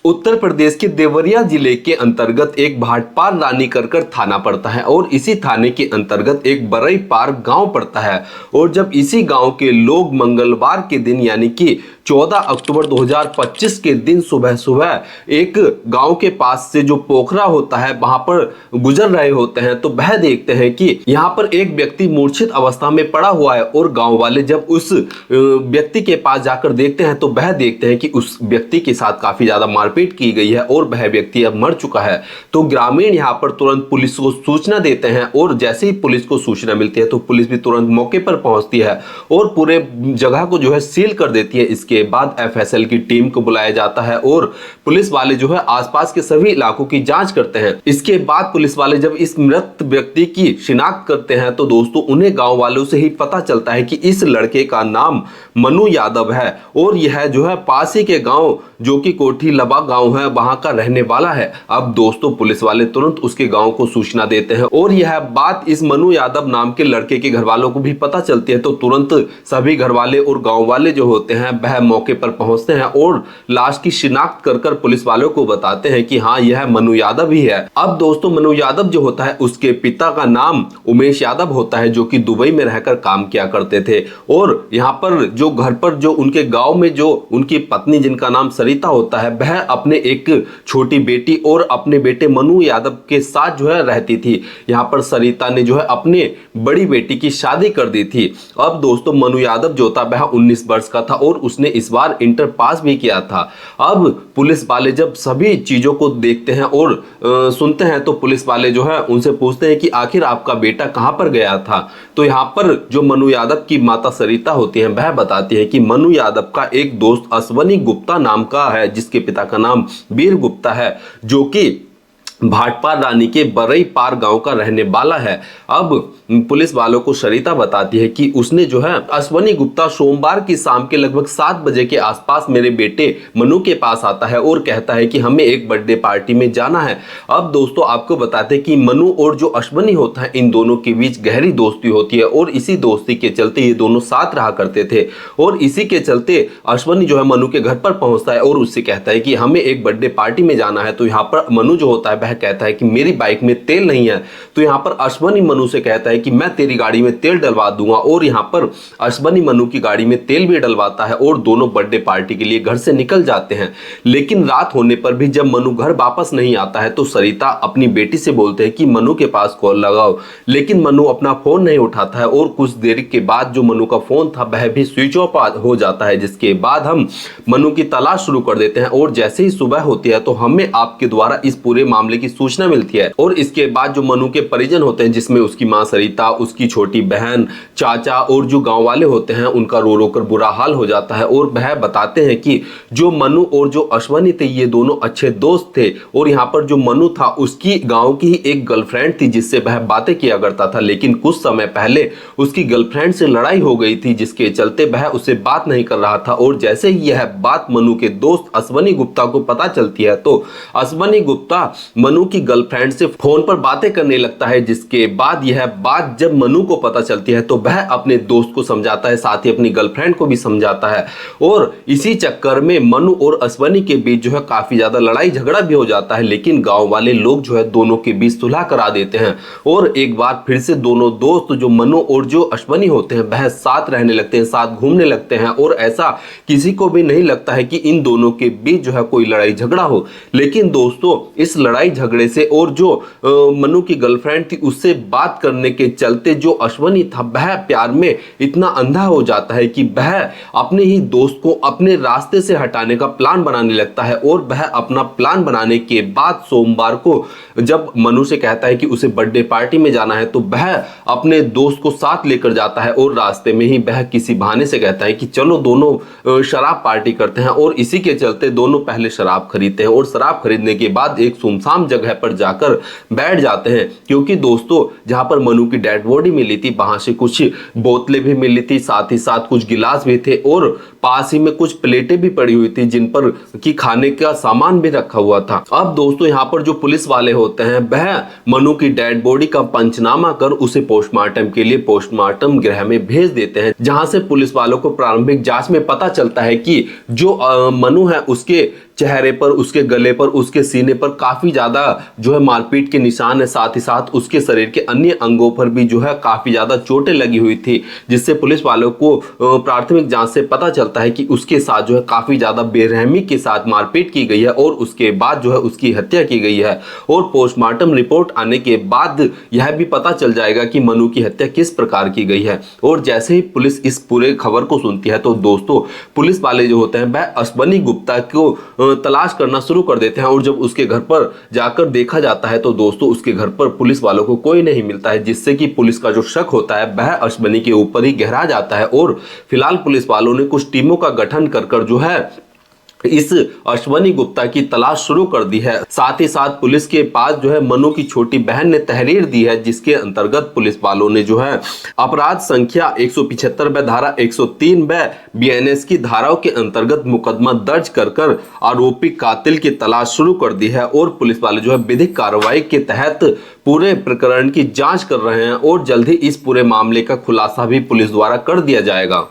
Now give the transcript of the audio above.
उत्तर प्रदेश के देवरिया जिले के अंतर्गत एक भाटपार रानी करकर थाना पड़ता है और इसी थाने के अंतर्गत एक बरई पार गांव पड़ता है। और जब इसी गांव के लोग मंगलवार के दिन यानी कि 14 अक्टूबर 2025 के दिन सुबह सुबह एक गांव के पास से जो पोखरा होता है वहां पर गुजर रहे होते हैं तो वह देखते हैं कि यहां पर एक व्यक्ति मूर्छित अवस्था में पड़ा हुआ है। और गांव वाले जब उस व्यक्ति के पास जाकर देखते हैं तो वह देखते हैं कि उस व्यक्ति के साथ काफी ज्यादा मारपीट की गई है और वह व्यक्ति अब मर चुका है। तो ग्रामीण यहां पर तुरंत पुलिस को सूचना देते हैं और जैसे ही पुलिस को सूचना मिलती है तो पुलिस भी तुरंत मौके पर पहुंचती है और पूरे जगह को जो है सील कर देती है। इसके बाद एफएसएल की टीम को बुलाया जाता है और पुलिस वाले जो है आसपास के सभी इलाकों की जांच करते हैं। इसके बाद पुलिस वाले जब इस मृत व्यक्ति की शिनाख्त करते हैं तो दोस्तों उन्हें गांव वालों से ही पता चलता है कि इस लड़के का नाम मनु यादव है और यह जो है पास ही के गांव जो कि कोठी लबा गांव है वहां का रहने वाला है। अब दोस्तों पुलिस वाले तुरंत उसके गांव को सूचना देते हैं और यह बात इस मनु यादव नाम के लड़के के घर वालों को भी पता चलती है। तो तुरंत सभी घर वाले और गांव वाले जो होते हैं वह मौके पर पहुंचते हैं और लाश की शिनाख्त कर पुलिस वालों को बताते हैं कि हाँ यह मनु यादव ही है। अब दोस्तों मनु यादव जो होता है उसके पिता का नाम उमेश यादव होता है जो कि दुबई में रहकर काम किया करते थे। और यहाँ पर जो घर पर जो उनके गांव में जो उनकी पत्नी जिनका नाम सरिता होता है वह अपने एक छोटी बेटी और अपने बेटे मनु यादव के साथ जो है रहती थी। यहाँ पर सरिता ने जो है अपने बड़ी बेटी की शादी कर दी थी। अब दोस्तों मनु यादव जो था वह 19 वर्ष का था और उसने इस बार इंटर पास भी किया था। अब पुलिस वाले जब सभी चीजों को देखते हैं और सुनते हैं तो पुलिस वाले जो है उनसे पूछते हैं कि आखिर आपका बेटा कहां पर गया था। तो यहाँ पर जो मनु यादव की माता सरिता होती है वह बताती है कि मनु यादव का एक दोस्त अश्वनी गुप्ता नाम का है जिसके पिता का नाम वीर गुप्ता है जो कि भाटपार रानी के बरई पार गांव का रहने वाला है। अब पुलिस वालों को सरिता बताती है कि उसने जो है अश्वनी गुप्ता सोमवार की शाम के लगभग 7 बजे के आसपास मेरे बेटे मनु के पास आता है और कहता है कि हमें एक बर्थडे पार्टी में जाना है। अब दोस्तों आपको बताते हैं कि मनु और जो अश्वनी होता है इन दोनों के बीच गहरी दोस्ती होती है और इसी दोस्ती के चलते ये दोनों साथ रहा करते थे। और इसी के चलते अश्वनी जो है मनु के घर पर पहुंचता है और उससे कहता है कि हमें एक बर्थडे पार्टी में जाना है। तो यहाँ पर मनु जो होता है वह कहता है कि मेरी बाइक में तेल नहीं है। तो यहाँ पर अश्वनी मनु से कहता है कि मैं तेरी गाड़ी में तेल डलवा दूंगा और यहाँ पर अश्वनी मनु की गाड़ी में तेल भी डलवाता है और दोनों बर्थडे पार्टी के लिए घर से निकल जाते हैं। लेकिन रात होने पर भी जब मनु घर वापस नहीं आता है तो सरिता अपनी बेटी से बोलते हैं कि मनु के पास कॉल लगाओ। लेकिन मनु अपना फोन नहीं उठाता है और कुछ देर के बाद जो मनु का फोन था वह भी स्विच ऑफ हो जाता है। जिसके बाद हम मनु की तलाश शुरू कर देते हैं और जैसे ही सुबह होती है तो हमें आपके द्वारा इस पूरे मामले की सूचना मिलती है। और इसके बाद जो मनु के परिजन होते हैं जिसमें उसकी मां सरिता, उसकी छोटी बहन, चाचा और जो गांव वाले होते हैं उनका रो रो कर बुरा हाल हो जाता है। और वह बताते हैं कि जो मनु और जो अश्वनी थे ये दोनों अच्छे दोस्त थे और यहाँ पर जो मनु था उसकी गांव की ही एक गर्लफ्रेंड थी जिससे वह बातें किया करता था। लेकिन कुछ समय पहले उसकी गर्लफ्रेंड से लड़ाई हो गई थी जिसके चलते वह उससे बात नहीं कर रहा था। और जैसे ही यह बात मनु के दोस्त अश्वनी गुप्ता को पता चलती है तो अश्वनी गुप्ता मनु की गर्लफ्रेंड से फोन पर बातें करने लगता है। जिसके बाद यह बात जब मनु को पता चलती है तो वह अपने दोस्त को समझाता है, साथ ही अपनी गर्लफ्रेंड को भी समझाता है। और इसी चक्कर में मनु और अश्वनी के बीच जो है काफी ज्यादा लड़ाई झगड़ा भी हो जाता है। लेकिन गांव वाले लोग जो है दोनों के बीच सुलह करा देते हैं और एक बार फिर से दोनों दोस्त जो मनु और जो अश्वनी होते हैं वह साथ रहने लगते हैं, साथ घूमने लगते हैं। और ऐसा किसी को भी नहीं लगता है कि इन दोनों के बीच जो है कोई लड़ाई झगड़ा हो। लेकिन दोस्तों इस लड़ाई झगड़े से और जो मनु की गर्लफ्रेंड थी उससे बात करने के चलते जो अश्वनी था वह प्यार में इतना अंधा हो जाता है कि वह अपने ही दोस्त को अपने रास्ते से हटाने का प्लान बनाने लगता है। और वह अपना प्लान बनाने के बाद सोमवार को जब मनु से कहता है कि उसे बर्थडे पार्टी में जाना है तो वह अपने दोस्त को साथ लेकर जाता है और रास्ते में ही वह किसी बहाने से कहता है कि चलो दोनों शराब पार्टी करते हैं। और इसी के चलते दोनों पहले शराब खरीदते हैं और शराब खरीदने के बाद एक सुनसान जगह पर जाकर बैठ जाते हैं क्योंकि दोस्तों जहां पर मनु की डेड बॉडी मिली थी वहां से कुछ बोतलें भी मिली थी, साथ ही साथ कुछ गिलास भी थे और पास ही में कुछ प्लेटें भी पड़ी हुई थी जिन पर की खाने का सामान भी रखा हुआ था। अब दोस्तों यहाँ पर जो पुलिस वाले होते हैं वह मनु की डेड बॉडी का पंचनामा कर उसे पोस्टमार्टम के लिए पोस्टमार्टम गृह में भेज देते हैं जहां से पुलिस वालों को प्रारंभिक जांच में पता चलता है कि जो मनु है उसके चेहरे पर, उसके गले पर, उसके सीने पर काफी ज्यादा जो है मारपीट के निशान है। साथ ही साथ उसके शरीर के अन्य अंगों पर भी जो है काफी ज्यादा चोटें लगी हुई थी, जिससे पुलिस वालों को प्राथमिक जांच से पता चलता है कि उसके साथ जो है काफी ज्यादा बेरहमी के साथ मारपीट की गई है और उसके बाद जो है उसकी हत्या की गई है। और पोस्टमार्टम रिपोर्ट आने के बाद यह भी पता चल जाएगा कि मनु की हत्या किस प्रकार की गई है। और जैसे ही पुलिस इस पूरे खबर को सुनती है तो दोस्तों पुलिस वाले जो होते हैं वह अश्वनी गुप्ता को तलाश करना शुरू कर देते हैं। और जब उसके घर पर जाकर देखा जाता है तो दोस्तों उसके घर पर पुलिस वालों को कोई नहीं मिलता है, जिससे कि पुलिस का जो शक होता है वह अश्वनी के ऊपर ही गहरा जाता है। और फिलहाल पुलिस वालों ने कुछ टीमों का गठन कर जो है इस अश्वनी गुप्ता की तलाश शुरू कर दी है। साथ ही साथ पुलिस के पास जो है मनु की छोटी बहन ने तहरीर दी है, जिसके अंतर्गत पुलिस वालों ने जो है अपराध संख्या 175 व धारा 103 व बीएनएस की धाराओं के अंतर्गत मुकदमा दर्ज कर आरोपी कातिल की तलाश शुरू कर दी है। और पुलिस वाले जो है विधिक कार्रवाई के तहत पूरे प्रकरण की जांच कर रहे हैं और जल्द ही इस पूरे मामले का खुलासा भी पुलिस द्वारा कर दिया जाएगा।